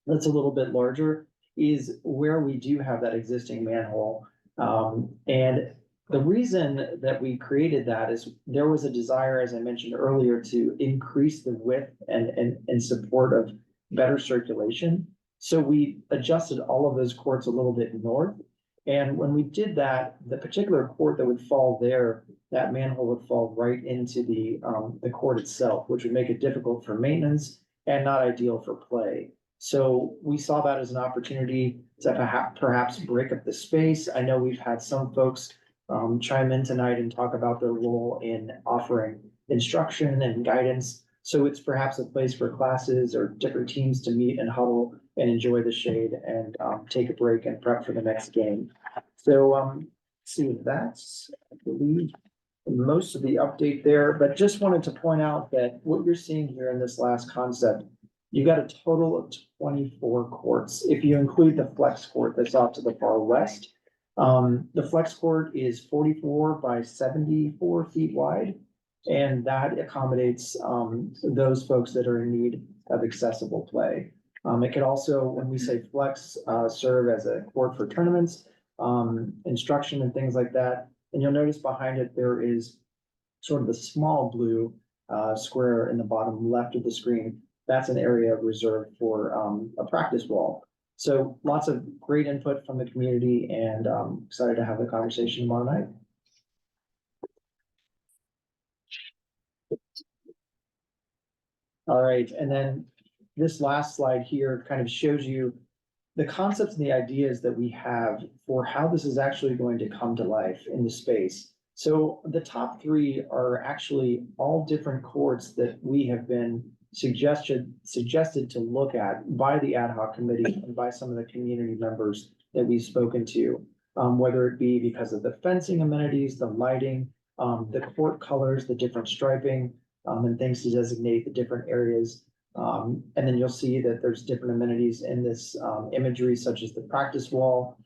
that's a little bit larger, is where we do have that existing manhole. And the reason that we created that is there was a desire, as I mentioned earlier, to increase the width and support of better circulation. So we adjusted all of those courts a little bit north. And when we did that, the particular court that would fall there, that manhole would fall right into the court itself, which would make it difficult for maintenance and not ideal for play. So we saw that as an opportunity to perhaps break up the space. I know we've had some folks chime in tonight and talk about their role in offering instruction and guidance. So it's perhaps a place for classes or different teams to meet and huddle and enjoy the shade and take a break and prep for the next game. So see, that's, I believe, most of the update there, but just wanted to point out that what you're seeing here in this last concept, you got a total of 24 courts. If you include the flex court that's off to the far west, the flex court is 44 by 74 feet wide. And that accommodates those folks that are in need of accessible play. It could also, when we say flex, serve as a court for tournaments, instruction and things like that. And you'll notice behind it, there is sort of the small blue square in the bottom left of the screen. That's an area reserved for a practice wall. So lots of great input from the community, and excited to have the conversation tomorrow night. All right, and then this last slide here kind of shows you the concepts and the ideas that we have for how this is actually going to come to life in the space. So the top three are actually all different courts that we have been suggested to look at by the ad hoc committee and by some of the community members that we've spoken to, whether it be because of the fencing amenities, the lighting, the court colors, the different striping, and things to designate the different areas. And then you'll see that there's different amenities in this imagery, such as the practice wall,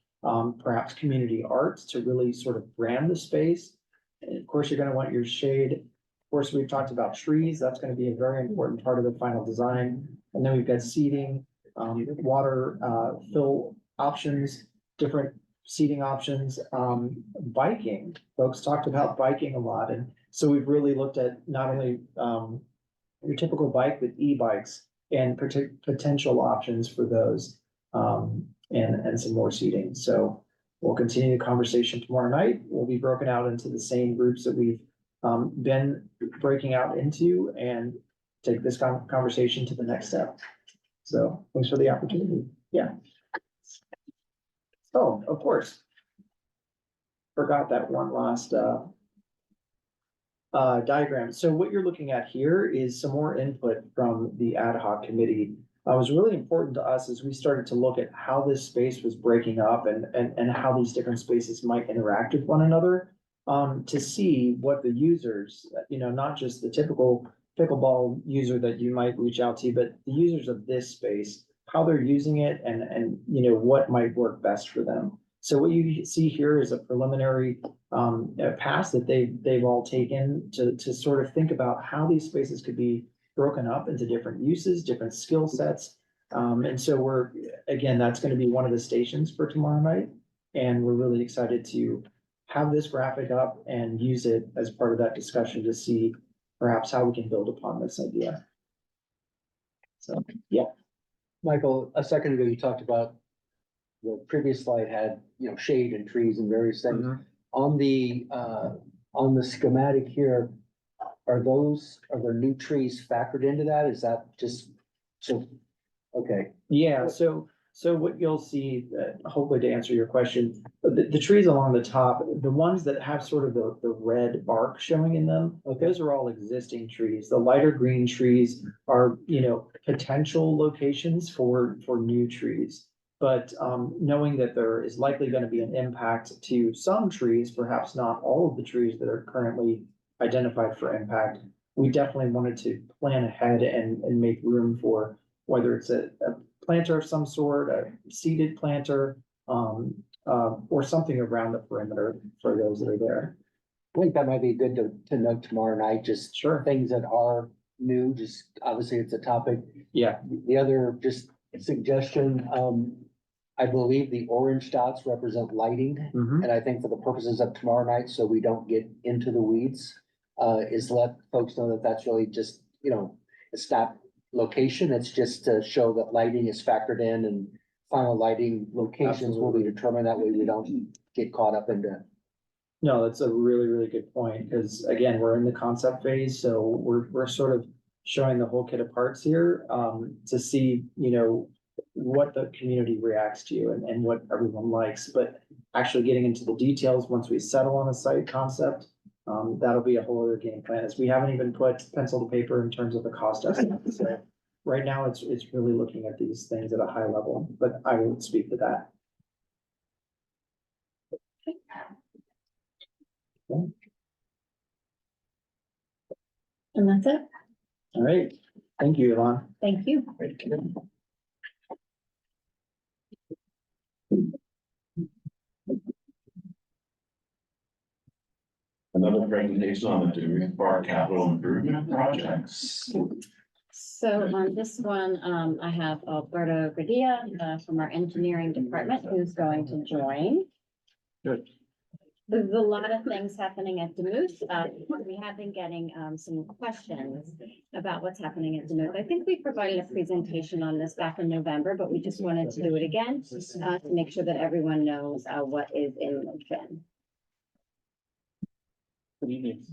perhaps community arts to really sort of brand the space. And of course, you're going to want your shade. Of course, we've talked about trees. That's going to be a very important part of the final design. And then we've got seating, water fill options, different seating options, biking. Folks talked about biking a lot. And so we've really looked at not only your typical bike, but e-bikes and potential options for those, and some more seating. So we'll continue the conversation tomorrow night. We'll be broken out into the same groups that we've been breaking out into and take this conversation to the next step. So thanks for the opportunity. Yeah. Oh, of course. Forgot that one last diagram. So what you're looking at here is some more input from the ad hoc committee. It was really important to us as we started to look at how this space was breaking up and how these different spaces might interact with one another, to see what the users, not just the typical pickleball user that you might reach out to, but the users of this space, how they're using it and what might work best for them. So what you see here is a preliminary pass that they've all taken to sort of think about how these spaces could be broken up into different uses, different skill sets. And so that's going to be one of the stations for tomorrow night. And we're really excited to have this graphic up and use it as part of that discussion to see perhaps how we can build upon this idea. So, yeah. Michael, a second ago, you talked about the previous slide had, shade and trees and various things. On the schematic here, are there new trees factored into that? Is that just, so, okay. Yeah, so what you'll see, hopefully to answer your question, the trees along the top, the ones that have sort of the red bark showing in them, those are all existing trees. The lighter green trees are, potential locations for new trees. But knowing that there is likely going to be an impact to some trees, perhaps not all of the trees that are currently identified for impact, we definitely wanted to plan ahead and make room for whether it's a planter of some sort, a seeded planter, or something around the perimeter for those that are there. I think that might be good to note tomorrow night, just things that are new, just obviously it's a topic. Yeah. The other just suggestion, I believe the orange dots represent lighting. And I think for the purposes of tomorrow night, so we don't get into the weeds, is let folks know that that's really just, it's not location, it's just to show that lighting is factored in and final lighting locations will be determined, that way we don't get caught up into. No, that's a really, really good point, because again, we're in the concept phase, so we're sort of showing the whole kit of parts here, to see, you know, what the community reacts to and what everyone likes, but actually getting into the details once we settle on a site concept, that'll be a whole other game plan, as we haven't even put pencil to paper in terms of the cost estimate, so right now, it's really looking at these things at a high level, but I won't speak to that. And that's it. All right, thank you, Yvonne. Thank you. Another presentation on the Duluth Park capital improvement projects. So on this one, I have Alberto Garcia, from our engineering department, who's going to join. Good. There's a lot of things happening at Duluth. We have been getting, some questions about what's happening at Duluth. I think we provided a presentation on this back in November, but we just wanted to do it again, to make sure that everyone knows, what is in motion. Good evening.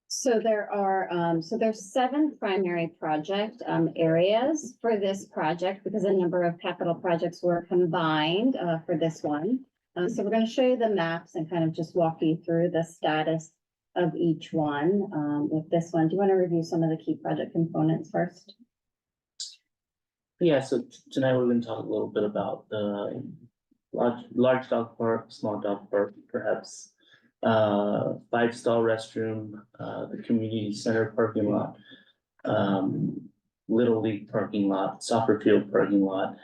So there's 7 primary project areas for this project because a number of capital projects were combined for this one. So we're going to show you the maps and kind of just walk you through the status of each one. With this one, do you want to review some of the key project components first? Yeah, so tonight we're going to talk a little bit about the large dog park, small dog park, perhaps 5-stall restroom, the community center parking lot, Little League parking lot, soccer field parking lot,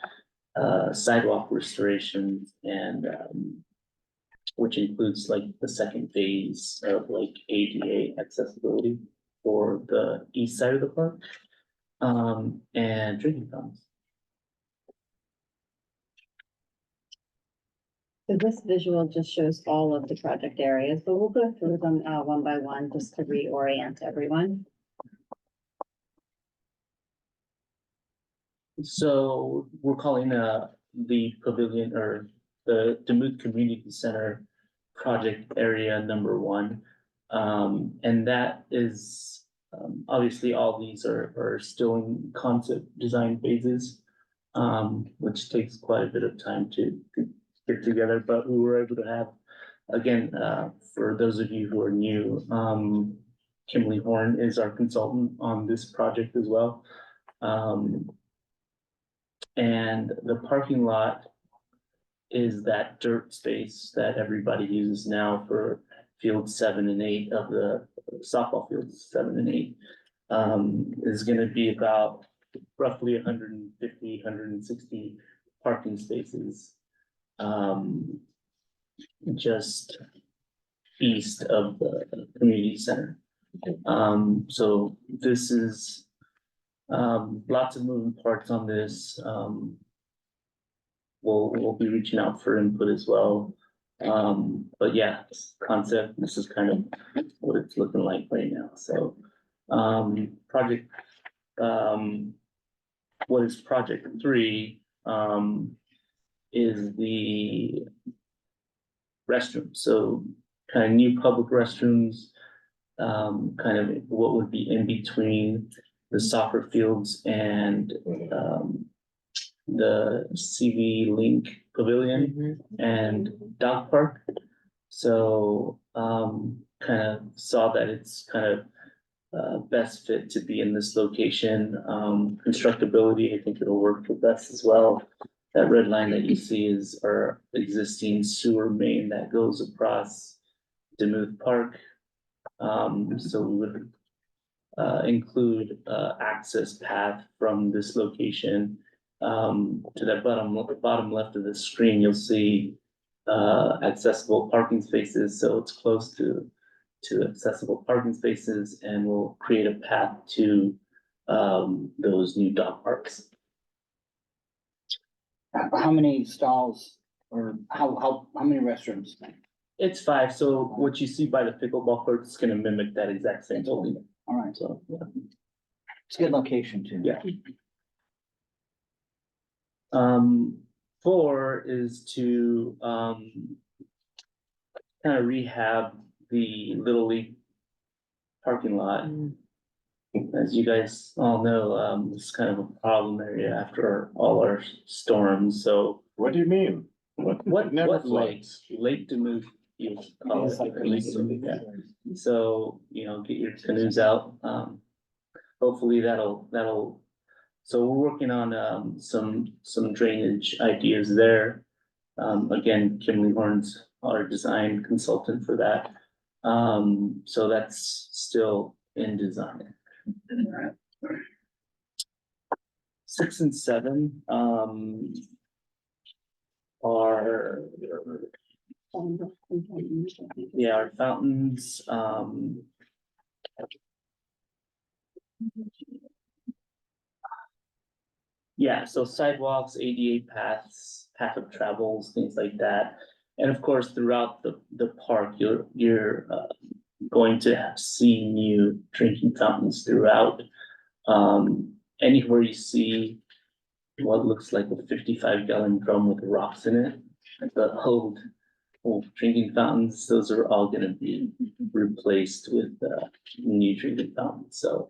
sidewalk restoration, and which includes like the second phase of like ADA accessibility for the east side of the park, and drinking fountains. So this visual just shows all of the project areas, but we'll go through them one by one just to reorient everyone. So we're calling the pavilion or the Duluth Community Center project area number 1. And that is obviously all these are still in concept design phases, which takes quite a bit of time to get together, but we were able to have, again, for those of you who are new, Kimberly Horn is our consultant on this project as well. And the parking lot is that dirt space that everybody uses now for fields 7 and 8 of the softball fields 7 and 8. Is gonna be about roughly 150, 160 parking spaces. Just east of the community center. So this is lots of moving parts on this. We'll be reaching out for input as well. But yeah, concept, this is kind of what it's looking like right now. So project what is project 3 is the restroom. So kind of new public restrooms, kind of what would be in between the soccer fields and the CV Link Pavilion and dog park. So kind of saw that it's kind of best fit to be in this location. Constructability, I think it'll work with us as well. That red line that you see is our existing sewer main that goes across Duluth Park. So we would include access path from this location to that bottom left of the screen. You'll see accessible parking spaces, so it's close to to accessible parking spaces, and we'll create a path to those new dog parks. How many stalls or how many restrooms? It's 5, so what you see by the pickleball court is gonna mimic that exact same building, All right, so, yeah. it's a good location too. Yeah. 4 is to, kind of rehab the Little League parking lot. As you guys all know, it's kind of a problem area after all our storms, so. What do you mean? What Never lake? floods. Lake Demuth, you call It's like it. Yeah. So, you know, get your canoes out, hopefully that'll. So we're working on, some drainage ideas there. Again, Kimley Horn's our design consultant for that. So that's still in design. 6 and 7, are, yeah, our fountains, yeah, so sidewalks, ADA paths, path of travels, things like that. And of course, throughout the park, you're going to see new drinking fountains throughout. Anywhere you see what looks like a 55-gallon drum with rocks in it, the old drinking fountains, those are all gonna be replaced with new drinking fountains, so.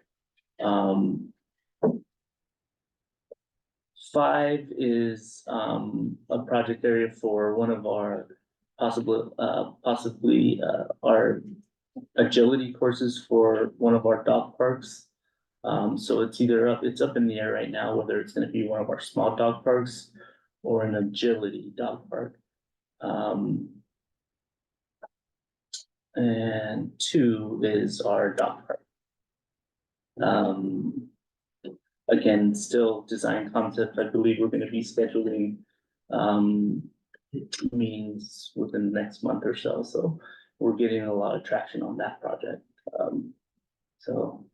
5 is a project area for one of our possibly our agility courses for one of our dog parks. So it's up in the air right now, whether it's gonna be one of our small dog parks or an agility dog park. And 2 is our dog park. Again, still design concept. I believe we're gonna be scheduling meetings within the next month or so, so we're getting a lot of traction on that project. So,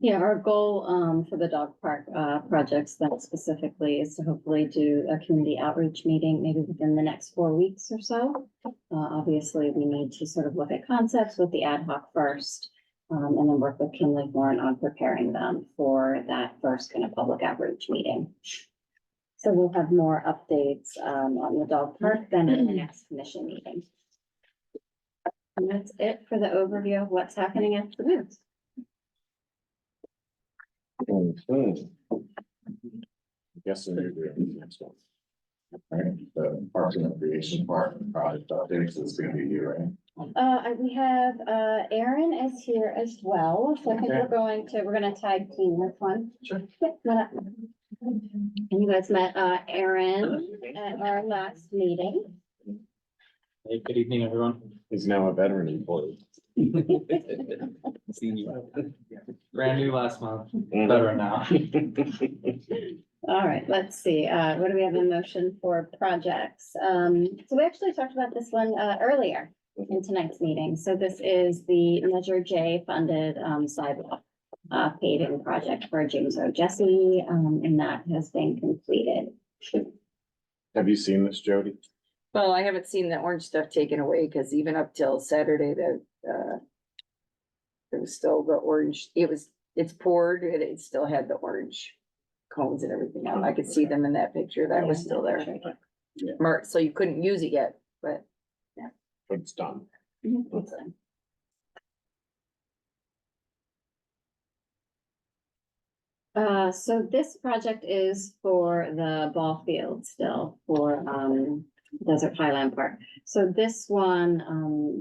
Yeah, our goal for the dog park projects then specifically is to hopefully do a community outreach meeting maybe within the next 4 weeks or so. Obviously, we need to sort of look at concepts with the ad hoc first. And then work with Kimley Horn on preparing them for that first kind of public outreach meeting. So we'll have more updates on the dog park then in the next commission meeting. And that's it for the overview of what's happening at the booth. Guessing you're doing the next one. Right, the Parks and Recreation part of the project updates is gonna be you, right? We have, Aaron is here as well, so I think we're gonna tag team this one. Sure. Yep, come on up. And you guys met, Aaron at our last meeting. Hey, good evening, everyone. He's now a veteran employee. Brand new last month, better now. All right, let's see, what do we have in motion for projects? So we actually talked about this one, earlier in tonight's meeting. So this is the Measure J funded, sidewalk, paving project for James O. Jesse, and that has been completed. Have you seen this, Jody? Well, I haven't seen the orange stuff taken away, because even up till Saturday, there was still the orange, it's poured, and it still had the orange cones and everything out. I could see them in that picture, that was still there. So you couldn't use it yet, but But it's done. So this project is for the ball field still for, Desert Highland Park. So this one,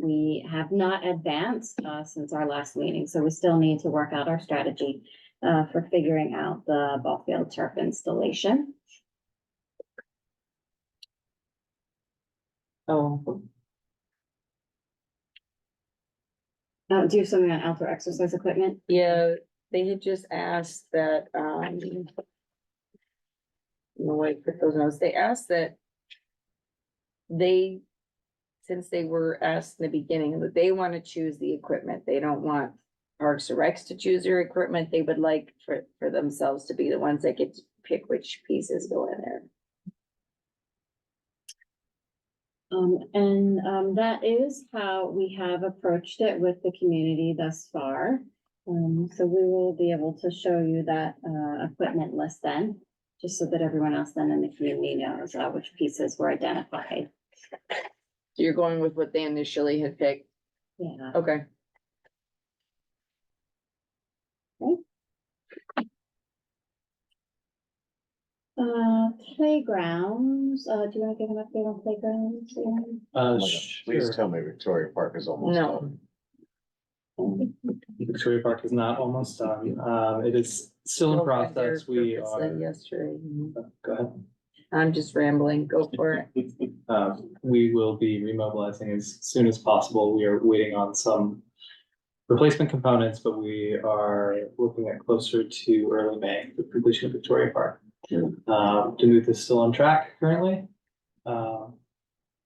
we have not advanced, since our last meeting, so we still need to work out our strategy, for figuring out the ball field turf installation. oh, Do you have something on outdoor exercise equipment? yeah, they had just asked that, no way, put those notes, they asked that they since they were asked in the beginning, that they want to choose the equipment. They don't want Parks or Recs to choose their equipment. They would like for themselves to be the ones that get to pick which pieces go in there. That is how we have approached it with the community thus far. So we will be able to show you that, equipment list then, just so that everyone else then in the community knows, which pieces were identified. So you're going with what they initially had picked? Yeah. Okay. Playgrounds, do you wanna give an update on playgrounds? Please Sure. tell me Victoria Park is almost No. done. Victoria Park is not almost done. It is still in Drove by there process. We purposely are, Yesterday. go ahead. I'm just rambling. Go for it. We will be remobilizing as soon as possible. We are waiting on some replacement components, but we are looking at closer to early May for completion of Victoria Park. Duluth is still on track currently. And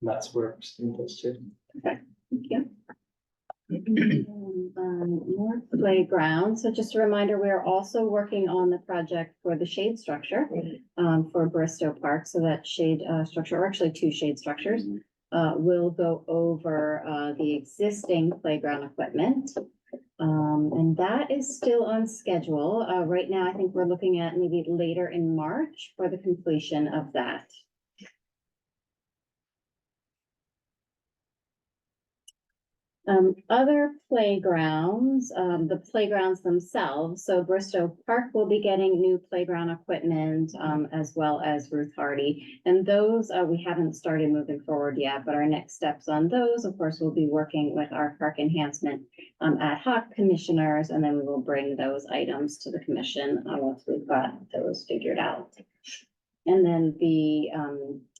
that's where we're seeing those two. Thank you. More playground. So just a reminder, we are also working on the project for the shade structure for Bristow Park. So that shade structure, or actually two shade structures, will go over the existing playground equipment. And that is still on schedule. Right now, I think we're looking at maybe later in March for the completion of that. Other playgrounds, the playgrounds themselves, so Bristow Park will be getting new playground equipment, as well as Ruth Hardy. And those, we haven't started moving forward yet, but our next steps on those, of course, we'll be working with our park enhancement, ad hoc commissioners, and then we will bring those items to the commission, once we've got those figured out. And then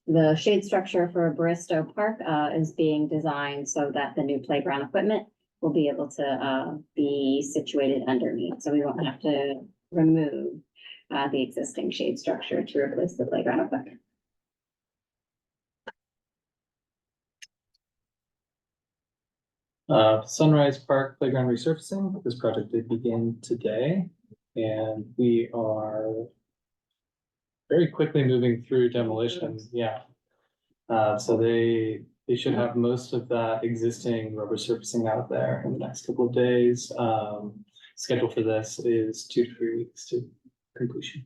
the shade structure for Bristow Park is being designed so that the new playground equipment will be able to be situated underneath. So we won't have to remove the existing shade structure to replace the playground equipment. Sunrise Park Playground resurfacing. This project did begin today, and we are very quickly moving through demolition. Yeah. So they should have most of that existing rubber surfacing out there in the next couple of days. Schedule for this is 2 to 3 weeks to completion.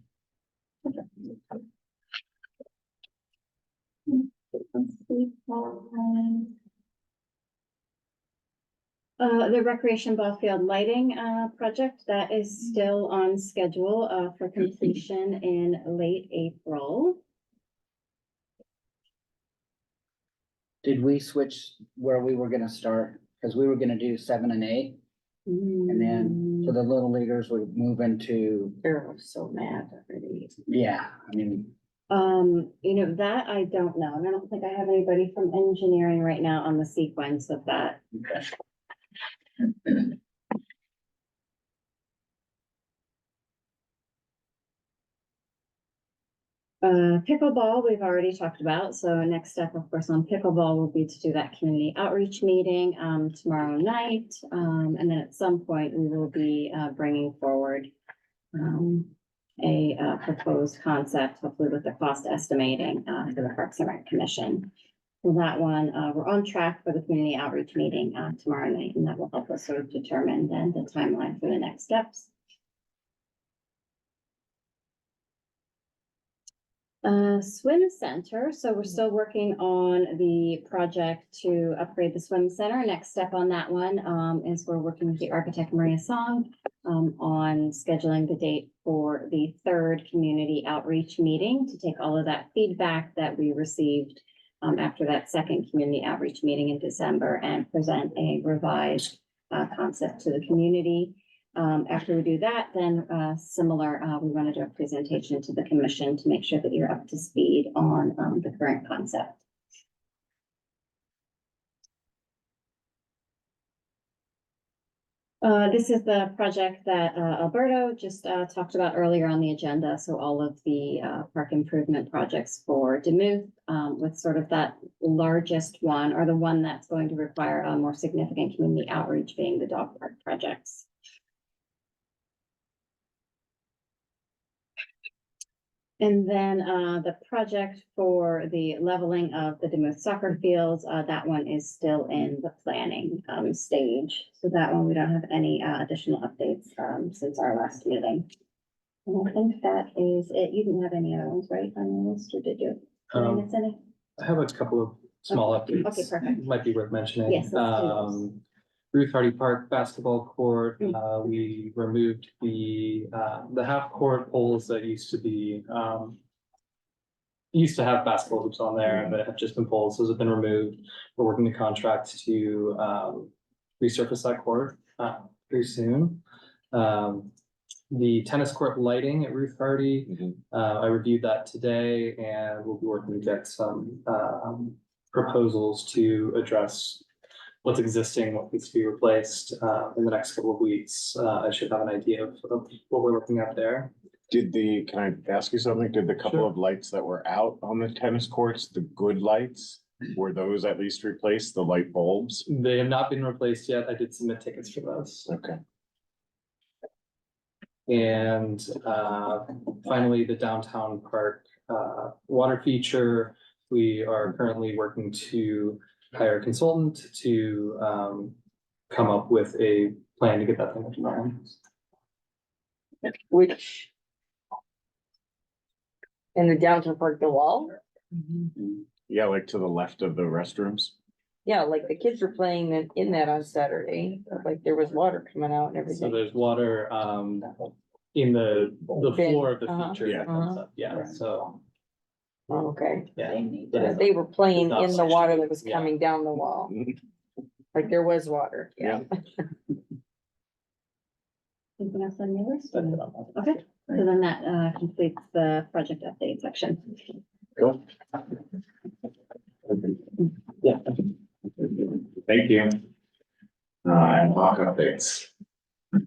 The recreation ball field lighting project, that is still on schedule for completion in late April. Did we switch where we were gonna start? Cause we were gonna do 7 and 8, and then for the little leaguers, we move into, They're so mad already. yeah, I mean, you know, that I don't know, and I don't think I have anybody from engineering right now on the sequence of that. okay. Pickleball, we've already talked about, so next step, of course, on pickleball will be to do that community outreach meeting, tomorrow night. And then at some point, we will be, bringing forward, a proposed concept, hopefully with the cost estimating, to the Parks and Rec Commission. For that one, we're on track for the community outreach meeting, tomorrow night, and that will help us sort of determine then the timeline for the next steps. Swim center, so we're still working on the project to upgrade the swim center. Next step on that one is we're working with the architect Maria Song on scheduling the date for the third community outreach meeting to take all of that feedback that we received after that second community outreach meeting in December and present a revised concept to the community. After we do that, then similar, we want to do a presentation to the commission to make sure that you're up to speed on the current concept. This is the project that Alberto just talked about earlier on the agenda. So all of the park improvement projects for Demuth, with sort of that largest one, or the one that's going to require a more significant community outreach, being the dog park projects. And then the project for the leveling of the Demuth soccer fields, that one is still in the planning stage. So that one, we don't have any additional updates since our last meeting. And I think that is it. You didn't have any other ones, right, on your list, or did you? Did I miss any? I have a couple of small Okay, updates. perfect. Might be worth mentioning. Yes, let's do those. Ruth Hardy Park basketball court, we removed the half court poles that used to have basketball hoops on there, but have just been poles. Those have been removed. We're working the contract to resurface that court pretty soon. The tennis court lighting at Ruth Hardy, I reviewed that today, and we'll be working to get some proposals to address what's existing, what needs to be replaced in the next couple of weeks. I should have an idea of what we're looking at there. Can I ask you something? Did the couple of lights that were out on the tennis courts, the good lights, were those at least replaced, the light bulbs? They have not been replaced yet. I did submit tickets for those. Okay. And finally, the downtown park water feature. We are currently working to hire a consultant to come up with a plan to get that thing up and running. Which? In the downtown park, the wall? Yeah, like to the left of the restrooms. Yeah, like the kids were playing in that on Saturday, like there was water coming out and So everything. there's water in the floor of the Uh-huh, feature that comes up. Yeah, so Oh, okay. yeah. They were playing Not in the water that was yeah. coming down the wall. Like there was water, yeah. Anything else on your list? Okay, so then that completes the project update section. Cool. Yeah. Thank you. And block updates. I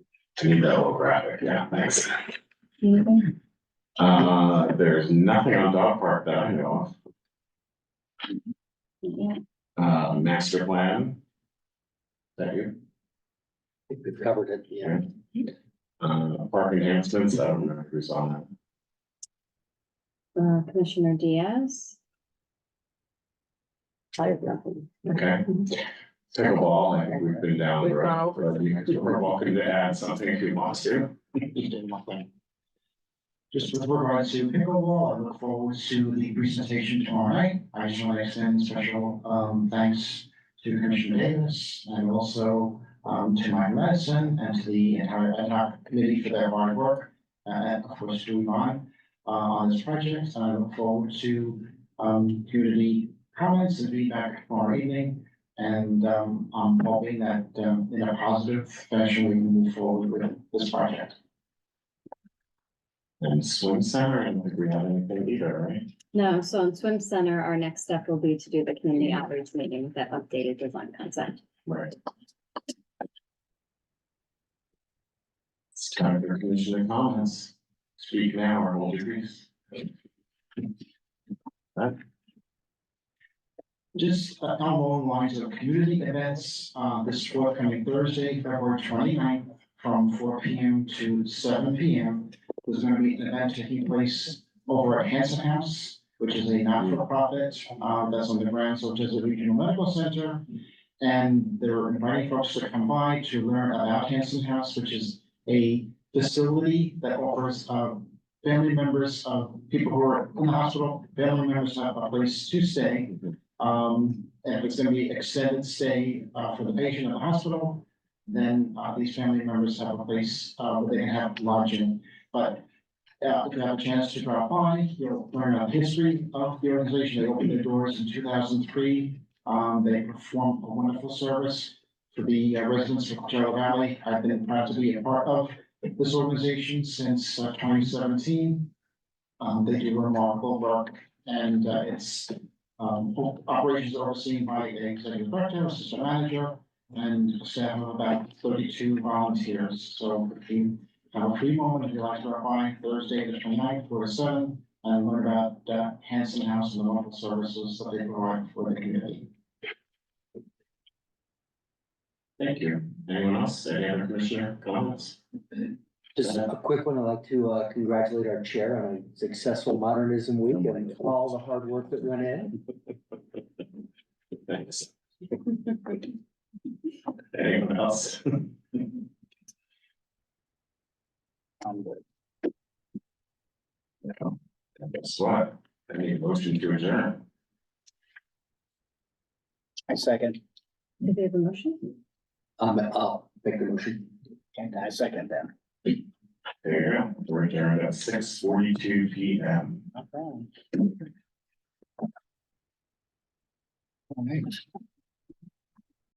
need that little graphic, yeah, thanks. There's nothing on dog park that I know Yeah. of. Master plan. Is that you? We've covered it, yeah. Park enhancements, I don't know who's on Commissioner Diaz. I have nothing. that. Okay. Pickleball, I think we've been down the We've gone road. over. You're welcome to add something if you want to. Just with regard to pickleball, I look forward to the presentation tomorrow night. I just want to extend special thanks to Commissioner Davis and also to Mike Madison and to the entire ad hoc committee for their hard work and of course doing on this project. And I look forward to community comments and feedback tomorrow evening. And I'm hoping that in a positive fashion, we can move forward with this project. And swim center, I don't think we have anything either, right? No, so in Swim Center, our next step will be to do the community outreach meeting with that updated design concept. Right. It's time for commissioner comments. Speak now or hold your peace. Just along the lines of community events, this forthcoming Thursday, February 29th, from 4 p.m. to 7 p.m. There's going to be an event taking place over at Hanson House, which is a not-for-profit, that's on the grounds of Jesuit Regional Medical Center. And they're inviting folks to come by to learn about Hanson House, which is a facility that offers family members of people who are in the hospital, family members have a place to stay. And if it's gonna be extended stay for the patient in the hospital, then these family members have a place where they can have lodging. But if you have a chance to drop by, you'll learn the history of the organization. They opened their doors in 2003. They performed a wonderful service for the residents of Coachella Valley. I've been proud to be a part of this organization since 2017. They do remarkable work, and it's operations overseen by an executive director, assistant manager, and a staff of about 32 volunteers. So if you have a free moment, if you'd like to drop by Thursday, the 29th, 4 to 7, and learn about Hanson House and the wonderful services that they provide for the community. Thank you. Anyone else? Any other commissioner comments? Just a quick one, I'd like to congratulate our chair on a successful modernism week and all the hard work that went in. Thanks. Anyone else? I'm good. Guess what? I need a motion to adjourn. I second, Did we have a motion? I'll make the motion. and I second them. There you go. We're adjourned at 6:42 PM. All right.